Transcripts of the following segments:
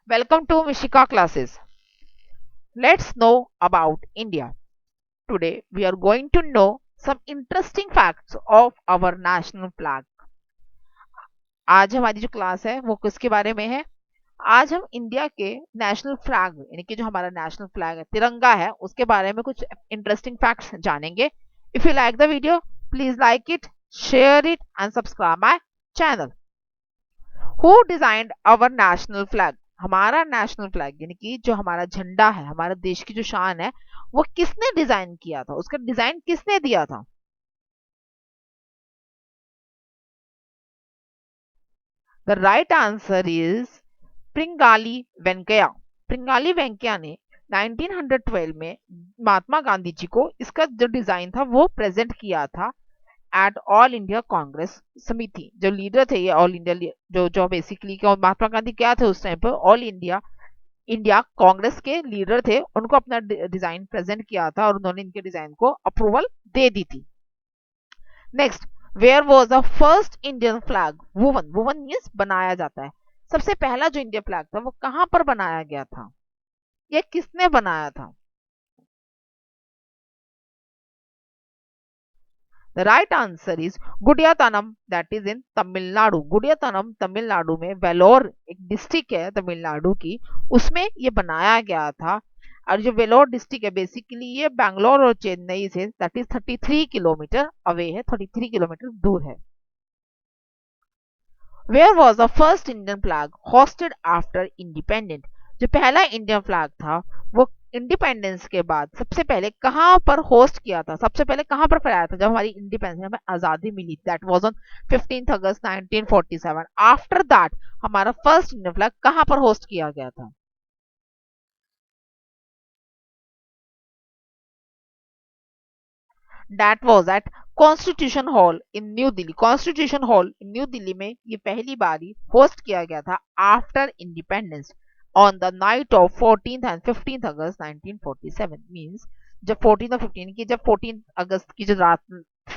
Welcome to Mishika classes. Let's know about India. Today we are going to know some interesting facts of our national flag. आज हमारी जो class है वो किसके बारे में है? आज हम इंडिया के नेशनल फ्लैग यानी कि जो हमारा नेशनल फ्लैग है तिरंगा है उसके बारे में कुछ इंटरेस्टिंग फैक्ट्स जानेंगे. If you like the video please like it, share it and subscribe my channel. Who designed our national flag? हमारा नेशनल फ्लैग यानी कि जो हमारा झंडा है, हमारे देश की जो शान है, वो किसने डिजाइन किया था, उसका डिजाइन किसने दिया था? The right answer is Pingali Venkaiah. Pingali Venkaiah ने 1912 में महात्मा गांधी जी को इसका जो डिजाइन था वो प्रेजेंट किया था एट ऑल इंडिया कांग्रेस समिति. जो लीडर थे ये ऑल इंडिया जो जो बेसिकली महात्मा गांधी क्या थे उस टाइम पर, ऑल इंडिया इंडिया कांग्रेस के लीडर थे, उनको अपना डिजाइन प्रेजेंट किया था और उन्होंने इनके डिजाइन को अप्रूवल दे दी थी. Next, where was the first Indian flag woven? Woven means बनाया जाता है. सबसे पहला जो इंडियन फ्लैग था वो कहां पर बनाया गया था, ये किसने बनाया था? The right answer is Gudiyatham, that is in Tamil Nadu. Gudiyatham Tamil Nadu में, वेलोर एक डिस्ट्रिक्ट है तमिलनाडु की, उसमें ये बनाया गया था. और जो वेलोर डिस्ट्रिक्ट है बेसिकली ये बैंगलोर और Chennai say that is 33 kilometre away है, 33 किलोमीटर दूर है. Where was the first Indian flag hosted after independent? जो पहला इंडियन फ्लैग था वो इंडिपेंडेंस के बाद सबसे पहले कहां पर होस्ट किया था, सबसे पहले कहां पर फहराया था जब हमारी इंडिपेंडेंस हमें आजादी मिली? That was on 15 August 1947. After that हमारा फर्स्ट इंडियन फ्लैग कहां पर होस्ट किया गया था? That was at Constitution Hall in New Delhi. Constitution Hall in New Delhi में ये पहली बारी होस्ट किया गया था after independence on the night of 14th and 15th August 1947. Means जब 14 और 15 की, जब 14 अगस्त की जो रात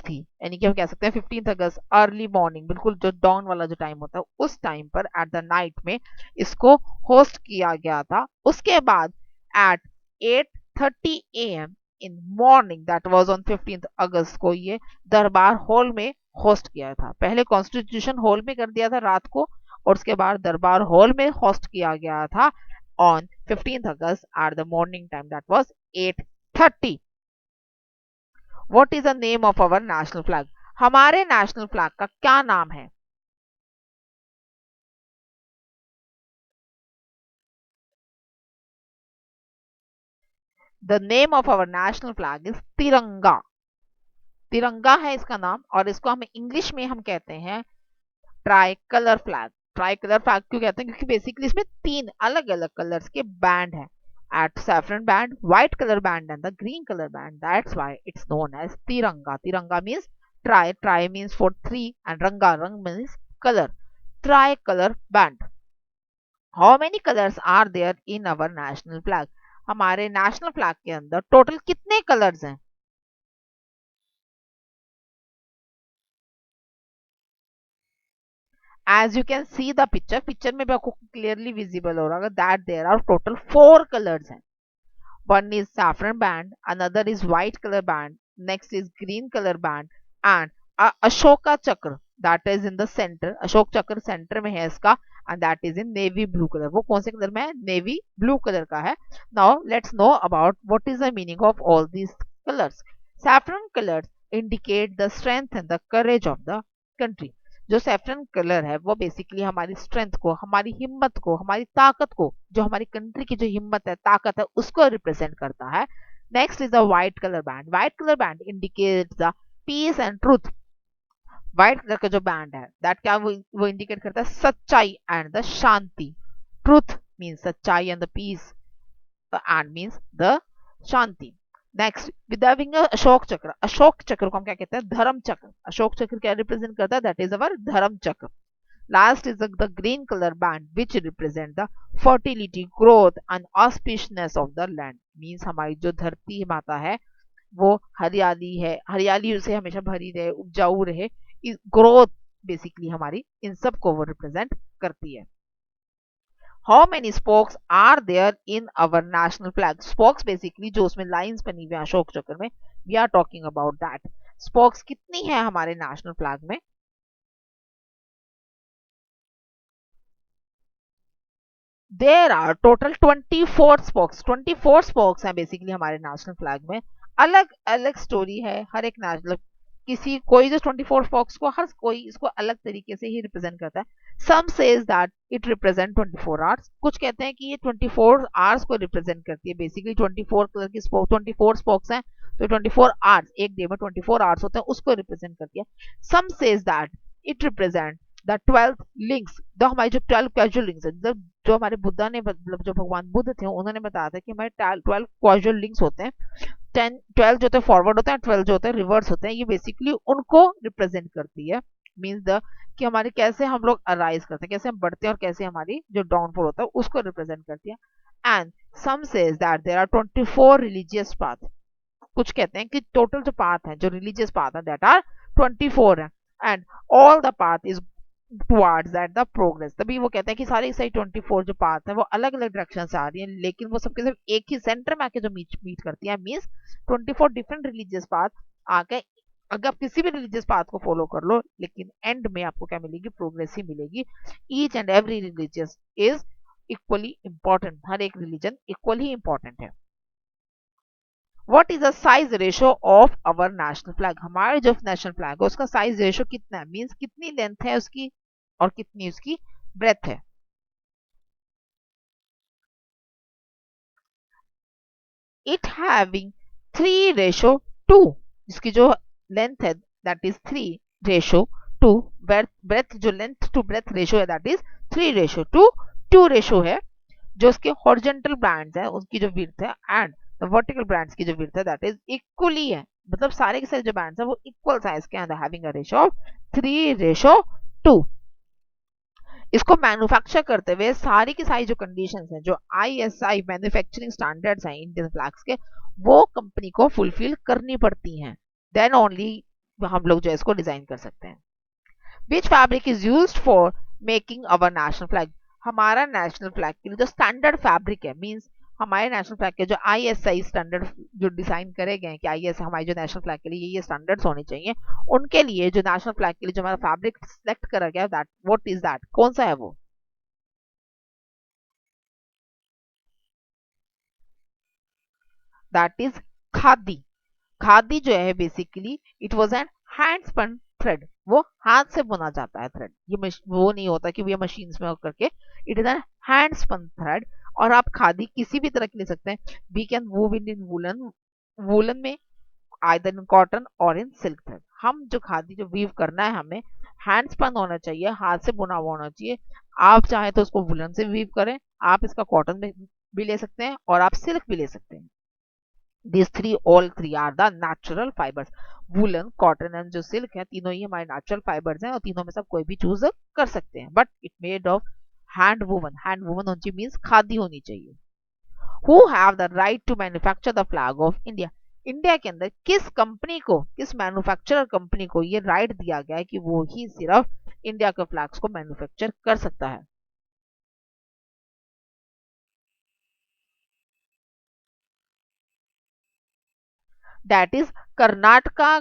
थी, यानी कि हम कह सकते हैं 15 अगस्त अर्ली मॉर्निंग, बिल्कुल जो डॉन वाला जो टाइम होता है उस टाइम पर एट द नाइट में इसको होस्ट किया गया था. उसके बाद at 8:30 AM in morning that was on 15th August को ये दरबार हॉल में होस्ट किया था. पहले कॉन्स्टिट्यूशन हॉल में कर दिया था रात को और उसके बाद दरबार हॉल में होस्ट किया गया था on 15th August at the morning time that was 8:30. What is the name of our national flag? हमारे नेशनल फ्लैग का क्या नाम है? The name of our national flag is Tiranga. Tiranga है इसका नाम और इसको हम इंग्लिश में हम कहते हैं try colour flag. Try colour flag क्यों कहते हैं? क्योंकि बेसिकली इसमें तीन अलग अलग कलर्स के बैंड है. At saffron band, white colour band and the green colour band. That's why it's known as Tiranga. Tiranga means tri, tri means for three and ranga, rang means colour. Tri colour band. How many colours are there in our national flag? हमारे national flag के अंदर total कितने colours हैं? as you can see the picture, picture में भी आपको clearly visible हो रहा होगा that there are total four colors हैं. One is saffron band, another is white color band, next is green color band and Ashoka chakra that is in the center. Ashok चक्र centre में है इसका and that is in navy blue color. वो कौन से colour में है? Navy blue colour का है. Now let's know about what is the meaning of all these colors. Saffron colors indicate the strength and the courage of the country. जो saffron colour है वो बेसिकली हमारी स्ट्रेंथ को, हमारी हिम्मत को, हमारी ताकत को, जो हमारी कंट्री की जो हिम्मत है, ताकत है, उसको रिप्रेजेंट करता है. Next is the white colour band. White colour band indicates the peace and truth. White colour का जो बैंड है दैट क्या वो इंडिकेट करता है सच्चाई and the shanti. Truth means sachchai and the peace and means the shanti. Next, with having Ashok Chakra. Ashok चक्र को हम क्या कहते हैं? धर्म चक्र. अशोक चक्र क्या रिप्रेजेंट करता है? दैट इज अवर धर्म चक्र. Last is the green colour band which represent the fertility, growth and auspiciousness of the land. Means हमारी जो धरती माता है वो हरियाली है, हरियाली से हमेशा भरी रहे, उपजाऊ रहे. ग्रोथ बेसिकली हमारी इन सब को वो रिप्रेजेंट करती है. How many spokes are there in our national flag? Spokes basically जो उसमें लाइंस बनी हुई है अशोक चक्र में, we are talking about that. Spokes कितनी है हमारे नेशनल फ्लैग में? There are total 24 spokes. 24 spokes हैं बेसिकली हमारे नेशनल फ्लैग में. अलग अलग स्टोरी है हर एक नेशनल. किसी कोई जो 24 स्पोक्स को हर कोई इसको अलग तरीके से ही रिप्रेजेंट करता है. Some says that it represent 24 hours. कुछ कहते हैं कि ये 24 आवर्स को रिप्रेजेंट करती है. बेसिकली 24 कलर की स्पोक 24 स्पोक्स हैं तो 24 आवर्स, एक डे में 24 आवर्स होते हैं, उसको रिप्रेजेंट करती है. Some says that it represent the 12 links. जो हमारी जो 12 कैजुअल लिंक्स है, जो हमारे बुद्धा ने मतलब जो भगवान बुद्ध थे उन्होंने बताया था कि हमारे 12 कैजुअल लिंक्स होते हैं. 12 जो होते हैं फॉरवर्ड होते हैं, 12 जो होते हैं रिवर्स होते हैं. ये बेसिकली उनको रिप्रेजेंट करती है. मीन्स द कि हमारे कैसे हम लोग अराइज करते हैं, कैसे हम बढ़ते हैं और कैसे हमारी जो डाउनफॉल होता है उसको रिप्रेजेंट करती है. And some says that there are 24 religious path. कुछ कहते हैं कि टोटल जो पाथ है, जो रिलीजियस पाथ है, दैट आर 24 है. And all the path is towards that the progress. तभी वो कहते हैं कि सारी सही 24 जो पाथ है वो अलग अलग डायरेक्शन से आ रही है, लेकिन वो सबके सब एक ही सेंटर में आके जो मीट मीट करती है. मीन्स 24 डिफरेंट रिलीजियस पाथ आके, अगर आप किसी भी रिलीजियस पाथ को फॉलो कर लो, लेकिन एंड में आपको क्या मिलेगी? प्रोग्रेस ही मिलेगी. Each and every religious is equally important. हर एक रिलीजन इक्वली इंपॉर्टेंट है. What is the size ratio of our national flag? हमारे जो नेशनल फ्लैग है उसका साइज रेशियो कितना है? मीन्स कितनी लेंथ है उसकी और कितनी उसकी ब्रेथ है? It having 3:2. जिसकी जो लेंथ है दैट इज 3:2. ब्रेथ जो लेंथ टू ब्रेथ रेशियो है दैट इज 3:2 रेशियो है. जो उसके हॉरिजॉन्टल बैंड्स है उनकी जो विड्थ है एंड द वर्टिकल बैंड्स की जो विड्थ है दैट इज इक्वली है. मतलब सारे के सारे जो बैंड्स है वो इक्वल साइज के अंदर हैविंग अ रेशियो ऑफ 3:2. इसको मैन्युफैक्चर करते हुए सारी की सारी जो कंडीशंस हैं, जो आईएसआई मैन्युफैक्चरिंग स्टैंडर्ड्स हैं इंडियन फ्लैग्स के, वो कंपनी को फुलफिल करनी पड़ती हैं. देन ओनली हम लोग जो है इसको डिजाइन कर सकते हैं. Which fabric is used for making our national flag? हमारा नेशनल फ्लैग के लिए जो स्टैंडर्ड फैब्रिक है, मींस हमारे नेशनल फ्लैग के जो आईएसआई स्टैंडर्ड जो डिजाइन करे गए कि आईएसआई हमारे जो नेशनल फ्लैग के लिए ये स्टैंडर्ड्स होने चाहिए, उनके लिए जो नेशनल फ्लैग के लिए जो हमारा फैब्रिक सिलेक्ट करा गया, दैट व्हाट इज दैट? कौन सा है वो? That is khadi. खादी जो है basically it was an hand spun thread. वो हाथ से बुना जाता है थ्रेड. ये वो नहीं होता कि ये मशीन में करके. It is an hand spun thread. और आप खादी किसी भी तरह की ले सकते हैं. We can weave in woollen. Woollen में आइदर इन कॉटन और इन सिल्क थ्रेड. हम जो खादी जो वीव करना है हमें हैंड स्पन होना चाहिए, हाथ से बुना हुआ होना चाहिए. आप चाहे तो उसको वुलन से वीव करें, आप इसका कॉटन भी ले सकते हैं और आप सिल्क भी ले सकते हैं. These three, all three are the natural fibers. Woollen, cotton and जो सिल्क है, तीनों ही हमारे नेचुरल फाइबर्स हैं और तीनों में से कोई भी चूज कर सकते हैं. But it made of hand woven. Hand woven होनी चाहिए मीन्स खादी होनी चाहिए. Who have the right to manufacture the flag of India? India के अंदर किस कंपनी को, किस मैन्युफैक्चरर कंपनी को ये राइट दिया गया है कि वो ही सिर्फ इंडिया के फ्लैग्स को मैन्युफैक्चर कर सकता है? That is Karnataka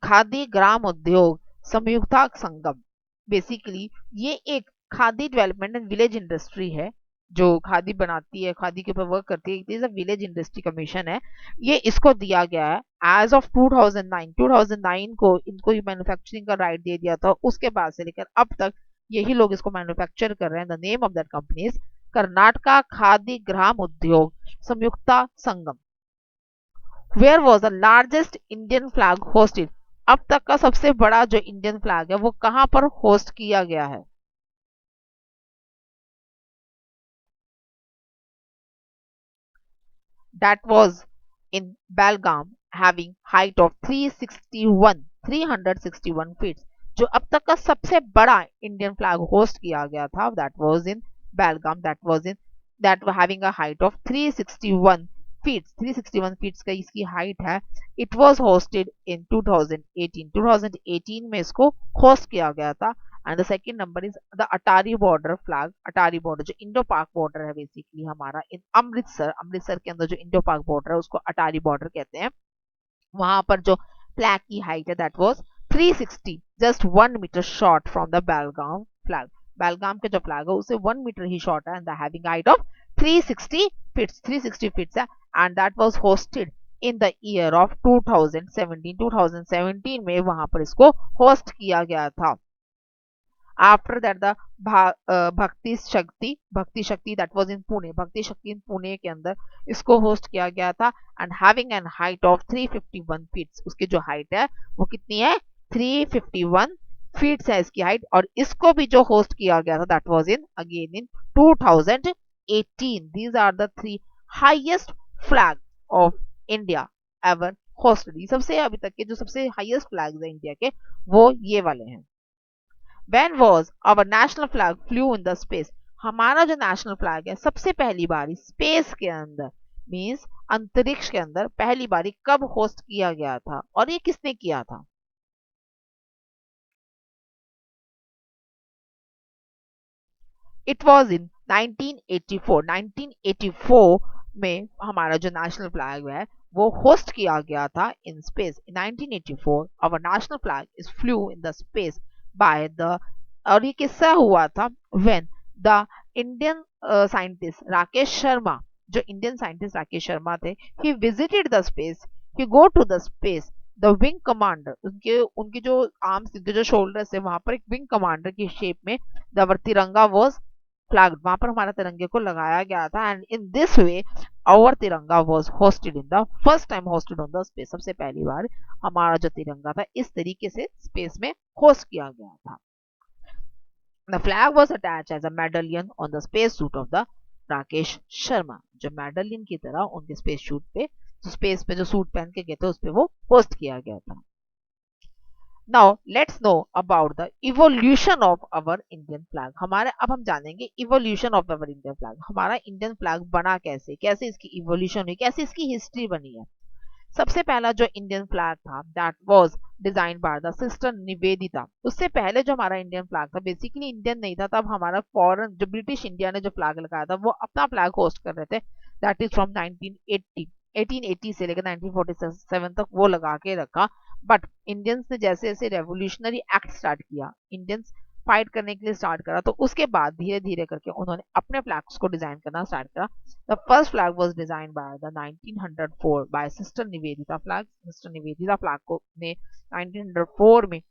Khadi Gram Udyog Samyukta Sangam. Basically ये एक khadi development and village industry है जो खादी बनाती है, खादी के ऊपर वर्क करती है. It is a village industry commission है. ये इसको दिया गया है एज ऑफ 2009 को इनको मैन्युफैक्चरिंग का राइट दे दिया था. उसके बाद से लेकर अब तक यही लोग इसको मैन्युफैक्चर कर रहे हैं. The name of that company is Karnataka Khadi Gram Udyog Samyukta Sangam. Where was the largest Indian flag hosted? अब तक का सबसे बड़ा जो इंडियन फ्लैग है वो कहां पर होस्ट किया गया है? That was in Belgaum having height of 361 feet. जो अब तक का सबसे बड़ा इंडियन फ्लैग होस्ट किया गया था that was in Belgaum. That was in that having a height of 361 feet. 361 feet का इसकी हाइट है. इट वाज होस्टेड इन 2018. 2018 में इसको होस्ट किया गया था and the second number is the Attari border flag. Attari border जो इंडो पाक बॉर्डर है बेसिकली हमारा इन अमृतसर, अमृतसर के अंदर जो इंडो पाक बॉर्डर है उसको अटारी बॉर्डर कहते हैं। वहां पर जो फ्लैग की हाइट है that was 360, just 1 metre short from the Belgaum flag. Belgaum के जो फ्लैग है उससे 1 मीटर ही शॉर्ट है and the having height of 360 feets, 360 feets है and that was hosted in the year of 2017। 2017 में वहां पर इसको होस्ट किया गया था। आफ्टर दैट द भक्ति शक्ति दैट वाज इन पुणे, भक्ति शक्ति इन पुणे के अंदर इसको होस्ट किया गया था and having an height of 351 feets. उसकी जो हाइट है वो कितनी है, 351 फीट्स है इसकी हाइट। और इसको भी जो होस्ट किया गया था that was in again in 2018। These are the three highest flag of India ever hosted. ये सबसे अभी तक के जो सबसे हाईएस्ट फ्लैग्स है इंडिया के वो ये वाले हैं। When was our national flag flew in the space? हमारा जो नेशनल फ्लैग है सबसे पहली बारी स्पेस के अंदर मींस अंतरिक्ष के अंदर पहली बारी कब होस्ट किया गया था और ये किसने किया था? It was in 1984। 1984 में हमारा जो नेशनल फ्लैग है वो होस्ट किया गया था in space. In 1984 our national flag is flew in the space by the, और ये किस्सा हुआ था when the Indian scientist Rakesh Sharma, जो इंडियन साइंटिस्ट राकेश शर्मा थे, he visited the space, he go to the space. The wing commander, उनके उनके जो आर्म्स, उनके जो शोल्डर्स है वहां पर एक विंग कमांडर की शेप में द तिरंगा वॉज फ्लैग, वहां पर हमारा तिरंगे को लगाया गया था and in this way our tiranga was hosted in the first time hosted on the space. सबसे पहली बार हमारा जो तिरंगा था इस तरीके से स्पेस में होस्ट किया गया था। The flag was attached as a medallion on the space suit of the Rakesh Sharma, जो मेडलियन की तरह उनके स्पेस शूट पे, जो स्पेस पे जो सूट पहन के गए थे उस पे वो होस्ट किया गया था। Now let's know about the evolution of our Indian flag. हमारे अब हम जानेंगे evolution of our Indian flag. हमारा इंडियन फ्लैग बना कैसे, कैसे इसकी इवोल्यूशन हुई, कैसे इसकी हिस्ट्री बनी है। सबसे पहला जो इंडियन फ्लैग था that was design by the sister Nivedita. उससे पहले जो हमारा इंडियन फ्लैग था बेसिकली इंडियन नहीं था, तब हमारा फॉरेन जो ब्रिटिश इंडिया ने जो फ्लैग लगाया था वो अपना फ्लैग होस्ट कर रहे थे। दैट इज फ्रॉम 1980, 1880 से लेकर 1947 तक वो लगा के रखा। बट इंडियंस ने जैसे जैसे रेवोल्यूशनरी एक्ट स्टार्ट किया, इंडियंस फाइट करने के लिए स्टार्ट करा, तो उसके बाद धीरे धीरे करके उन्होंने अपने फ्लैग्स को डिजाइन करना स्टार्ट करा। The first flag was design by the 1904 by sister Nivedita flag. Sister Nivedita flag को ने 1904 में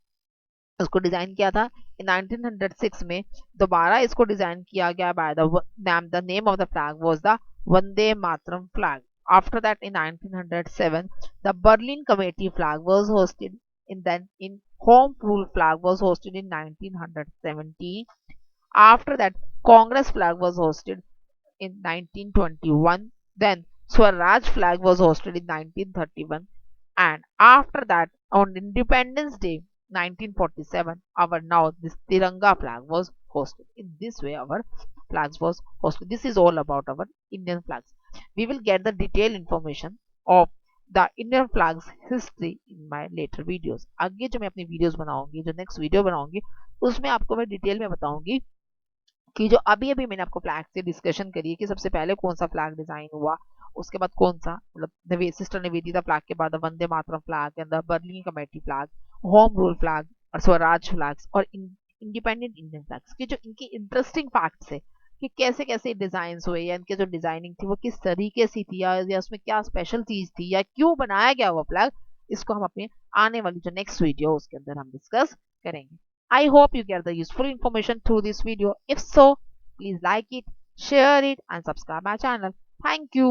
उसको डिजाइन किया था। इन 1906 में दोबारा इसको डिजाइन किया गया by the name of the flag was the Vande Mataram flag. After that, in 1907, the Berlin Committee flag was hosted. In Home Rule flag was hosted in 1917. After that, Congress flag was hosted in 1921. Then Swaraj flag was hosted in 1931. And after that, on Independence Day 1947, our now this Tiranga flag was hosted. In this way, our flags was hosted. This is all about our Indian flags. We will get the detailed information of the Indian flags history in my later videos. आगे जो मैं अपनी videos बनाऊंगी, जो next video बनाऊंगी, उसमें आपको मैं डिटेल में बताऊंगी कि जो अभी अभी मैंने आपको फ्लैग से डिस्कशन करी है कि सबसे पहले कौन सा फ्लैग डिजाइन हुआ, उसके बाद कौन सा मतलब सिस्टर निवेदिता फ्लैग के बाद Vande Mataram flag and the Berlin committee flag, home rule flag और स्वराज फ्लैग्स और इंडिपेंडेंट इंडियन फ्लैग्स की जो इनकी इंटरेस्टिंग फैक्ट्स है कि कैसे कैसे डिजाइन हुए या इनके जो डिजाइनिंग थी वो किस तरीके से थी या उसमें क्या स्पेशल चीज थी या क्यों बनाया गया वो फ्लैग, इसको हम अपने आने वाली जो नेक्स्ट वीडियो उसके अंदर हम डिस्कस करेंगे। I hope you get the useful information through this video. If so, please like it, share it and subscribe my channel. Thank you.